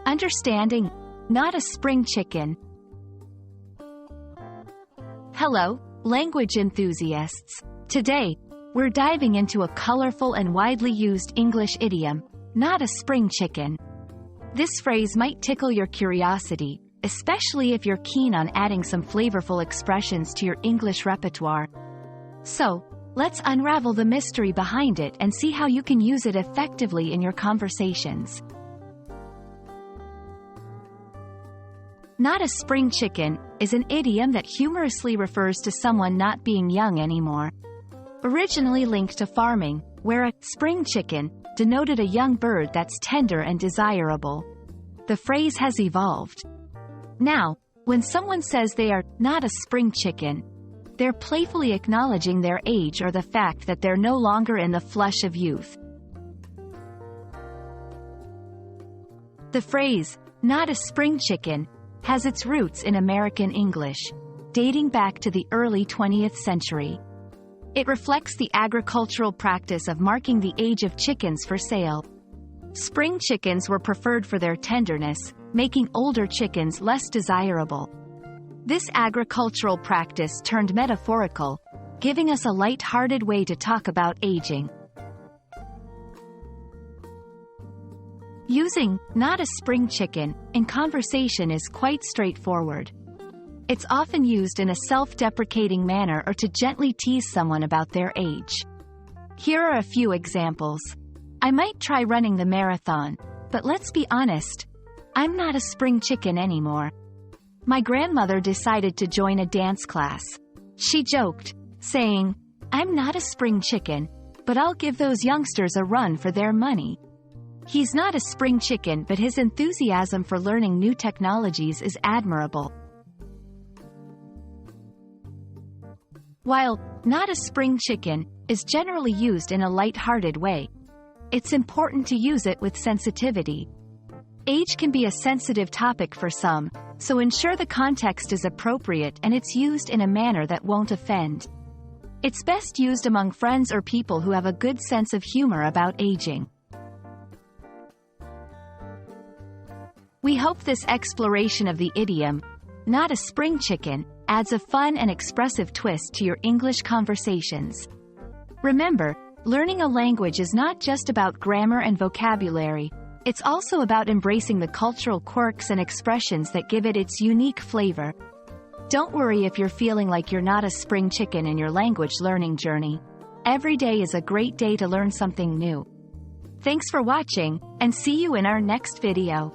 Understanding, not a spring chicken. Hello, language enthusiasts. Today, we're diving into a colorful and widely used English idiom, not a spring chicken. This phrase might tickle your curiosity, especially if you're keen on adding some flavorful expressions to your English repertoire. So, let's unravel the mystery behind it and see how you can use it effectively in your conversations. Not a spring chicken is an idiom that humorously refers to someone not being young anymore. Originally linked to farming, where a spring chicken denoted a young bird that's tender and desirable. The phrase has evolved. Now, when someone says they are not a spring chicken, they're playfully acknowledging their age or the fact that they're no longer in the flush of youth. The phrase, not a spring chicken, has its roots in American English, dating back to the early 20th century. It reflects the agricultural practice of marking the age of chickens for sale. Spring chickens were preferred for their tenderness, making older chickens less desirable. This agricultural practice turned metaphorical, giving us a light-hearted way to talk about aging. Using not a spring chicken in conversation is quite straightforward. It's often used in a self-deprecating manner or to gently tease someone about their age. Here are a few examples. I might try running the marathon, but let's be honest, I'm not a spring chicken anymore. My grandmother decided to join a dance class. She joked, saying, I'm not a spring chicken, but I'll give those youngsters a run for their money. He's not a spring chicken, but his enthusiasm for learning new technologies is admirable. While not a spring chicken is generally used in a light-hearted way, it's important to use it with sensitivity. Age can be a sensitive topic for some, so ensure the context is appropriate and it's used in a manner that won't offend. It's best used among friends or people who have a good sense of humor about aging. We hope this exploration of the idiom, not a spring chicken, adds a fun and expressive twist to your English conversations. Remember, learning a language is not just about grammar and vocabulary, it's also about embracing the cultural quirks and expressions that give it its unique flavor. Don't worry if you're feeling like you're not a spring chicken in your language learning journey. Every day is a great day to learn something new. Thanks for watching, and see you in our next video.